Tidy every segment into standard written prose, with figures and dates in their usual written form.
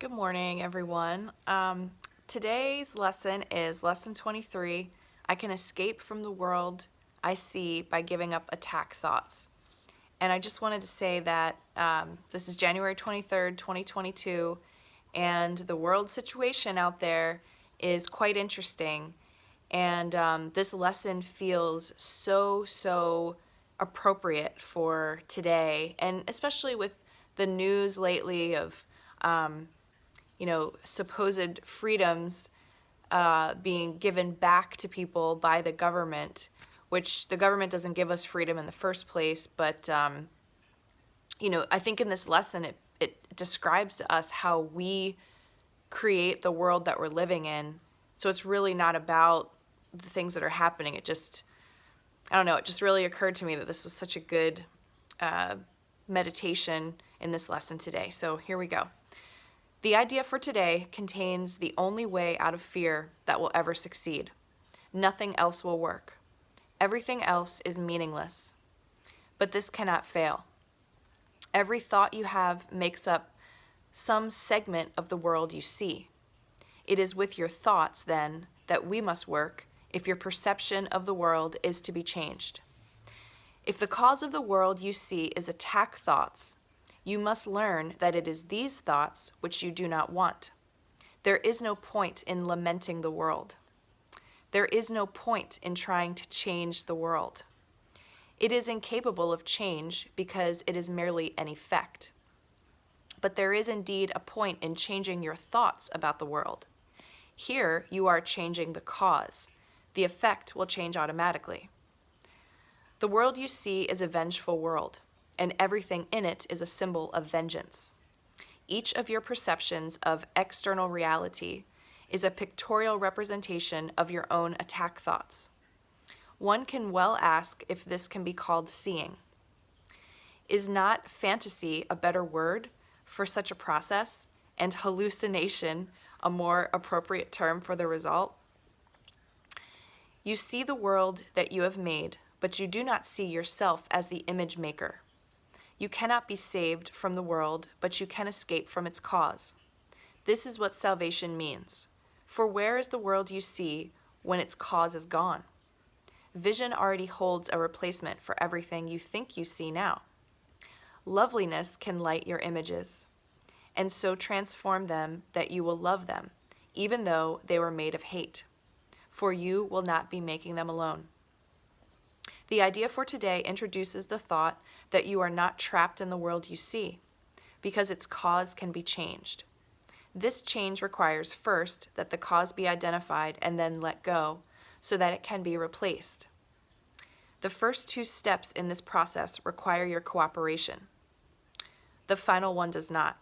Good morning, everyone. Today's lesson is lesson 23. I can escape from the world I see by giving up attack thoughts. And I just wanted to say that this is January 23rd, 2022, and the world situation out there is quite interesting. And this lesson feels so appropriate for today, and especially with the news lately of supposed freedoms being given back to people by the government, which the government doesn't give us freedom in the first place. But, I think in this lesson, it describes to us how we create the world that we're living in. So it's really not about the things that are happening. It just really occurred to me that this was such a good meditation in this lesson today. So here we go. The idea for today contains the only way out of fear that will ever succeed. Nothing else will work. Everything else is meaningless. But this cannot fail. Every thought you have makes up some segment of the world you see. It is with your thoughts, then, that we must work if your perception of the world is to be changed. If the cause of the world you see is attack thoughts, you must learn that it is these thoughts which you do not want. There is no point in lamenting the world. There is no point in trying to change the world. It is incapable of change because it is merely an effect. But there is indeed a point in changing your thoughts about the world. Here you are changing the cause. The effect will change automatically. The world you see is a vengeful world, and everything in it is a symbol of vengeance. Each of your perceptions of external reality is a pictorial representation of your own attack thoughts. One can well ask if this can be called seeing. Is not fantasy a better word for such a process, and hallucination a more appropriate term for the result? You see the world that you have made, but you do not see yourself as the image maker. You cannot be saved from the world, but you can escape from its cause. This is what salvation means. For where is the world you see when its cause is gone? Vision already holds a replacement for everything you think you see now. Loveliness can light your images, and so transform them that you will love them, even though they were made of hate. For you will not be making them alone. The idea for today introduces the thought that you are not trapped in the world you see, because its cause can be changed. This change requires first that the cause be identified and then let go, so that it can be replaced. The first two steps in this process require your cooperation. The final one does not.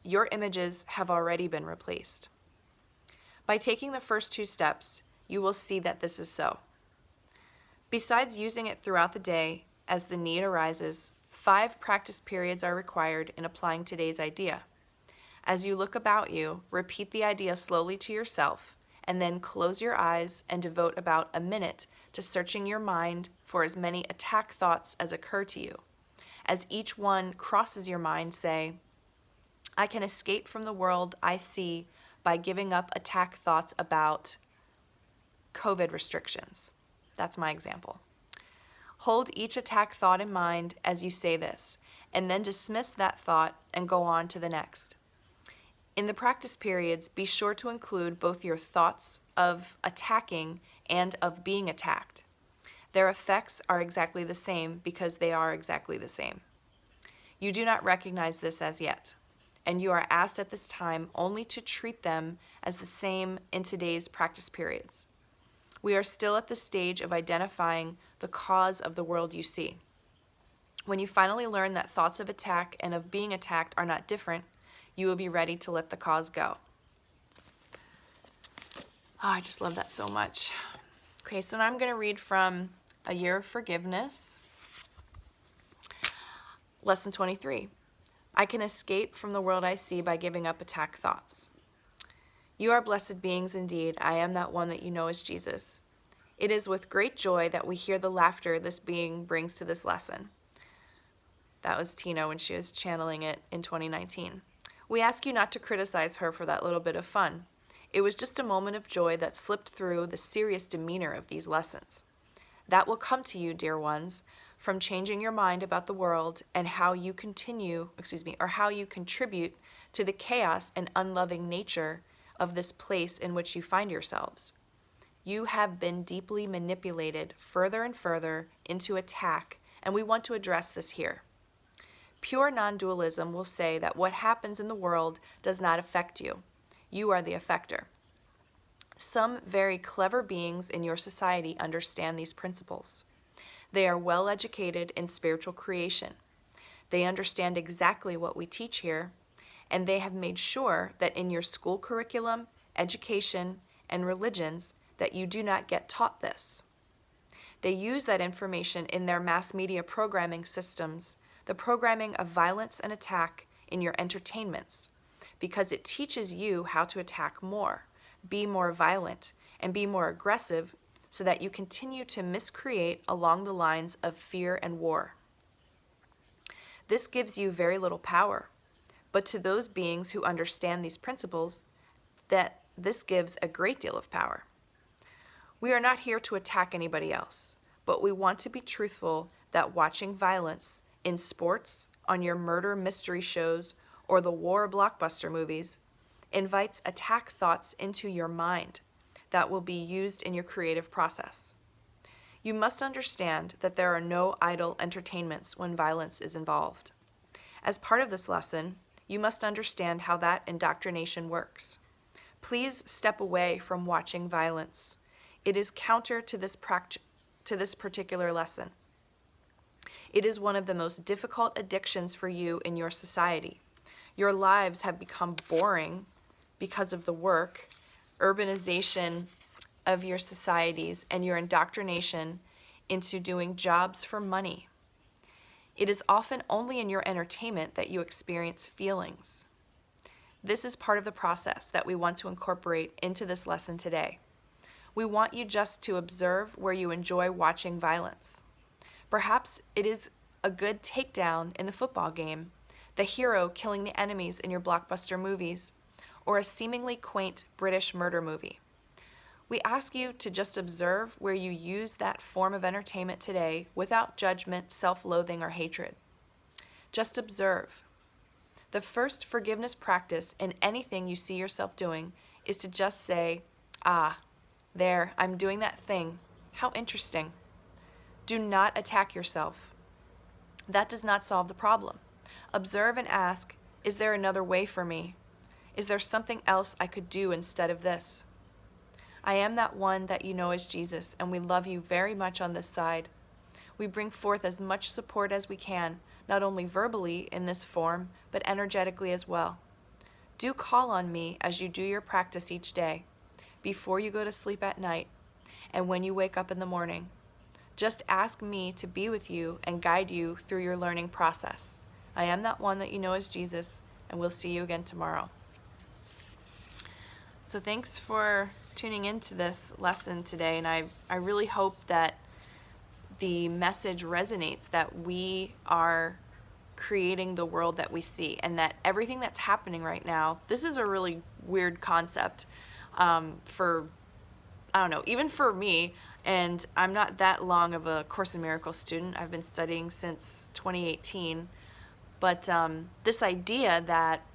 Your images have already been replaced. By taking the first two steps, you will see that this is so. Besides using it throughout the day as the need arises, 5 practice periods are required in applying today's idea. As you look about you, repeat the idea slowly to yourself, and then close your eyes and devote about a minute to searching your mind for as many attack thoughts as occur to you. As each one crosses your mind, say, I can escape from the world I see by giving up attack thoughts about COVID restrictions. That's my example. Hold each attack thought in mind as you say this, and then dismiss that thought and go on to the next. In the practice periods, be sure to include both your thoughts of attacking and of being attacked. Their effects are exactly the same because they are exactly the same. You do not recognize this as yet, and you are asked at this time only to treat them as the same in today's practice periods. We are still at the stage of identifying the cause of the world you see. When you finally learn that thoughts of attack and of being attacked are not different, you will be ready to let the cause go. Oh, I just love that so much. Okay, so now I'm going to read from A Year of Forgiveness, Lesson 23. I can escape from the world I see by giving up attack thoughts. You are blessed beings indeed. I am that one that you know as Jesus. It is with great joy that we hear the laughter this being brings to this lesson. That was Tina when she was channeling it in 2019. We ask you not to criticize her for that little bit of fun. It was just a moment of joy that slipped through the serious demeanor of these lessons. That will come to you, dear ones, from changing your mind about the world and how you how you contribute to the chaos and unloving nature of this place in which you find yourselves. You have been deeply manipulated further and further into attack, and we want to address this here. Pure non-dualism will say that what happens in the world does not affect you. You are the effector. Some very clever beings in your society understand these principles. They are well educated in spiritual creation. They understand exactly what we teach here, and they have made sure that in your school curriculum, education, and religions that you do not get taught this. They use that information in their mass media programming systems, the programming of violence and attack in your entertainments, because it teaches you how to attack more, be more violent, and be more aggressive so that you continue to miscreate along the lines of fear and war. This gives you very little power, but to those beings who understand these principles, that this gives a great deal of power. We are not here to attack anybody else, but we want to be truthful that watching violence in sports, on your murder mystery shows, or the war blockbuster movies invites attack thoughts into your mind that will be used in your creative process. You must understand that there are no idle entertainments when violence is involved. As part of this lesson, you must understand how that indoctrination works. Please step away from watching violence. It is counter to this particular lesson. It is one of the most difficult addictions for you in your society. Your lives have become boring because of the work, urbanization of your societies, and your indoctrination into doing jobs for money. It is often only in your entertainment that you experience feelings. This is part of the process that we want to incorporate into this lesson today. We want you just to observe where you enjoy watching violence. Perhaps it is a good takedown in the football game, the hero killing the enemies in your blockbuster movies, or a seemingly quaint British murder movie. We ask you to just observe where you use that form of entertainment today without judgment, self-loathing, or hatred. Just observe. The first forgiveness practice in anything you see yourself doing is to just say, there, I'm doing that thing. How interesting. Do not attack yourself. That does not solve the problem. Observe and ask, is there another way for me? Is there something else I could do instead of this? I am that one that you know as Jesus, and we love you very much on this side. We bring forth as much support as we can, not only verbally in this form, but energetically as well. Do call on me as you do your practice each day, before you go to sleep at night, and when you wake up in the morning. Just ask me to be with you and guide you through your learning process. I am that one that you know as Jesus, and we'll see you again tomorrow. So thanks for tuning into this lesson today, and I really hope that the message resonates, that we are creating the world that we see, and that everything that's happening right now, this is a really weird concept even for me, and I'm not that long of a Course in Miracles student. I've been studying since 2018, but this idea that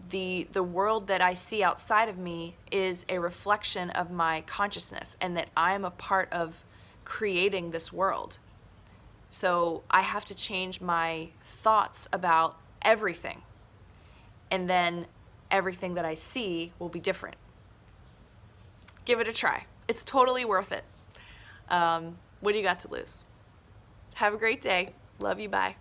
the world that I see outside of me is a reflection of my consciousness, and that I am a part of creating this world. So I have to change my thoughts about everything, and then everything that I see will be different. Give it a try. It's totally worth it. What do you got to lose? Have a great day. Love you. Bye.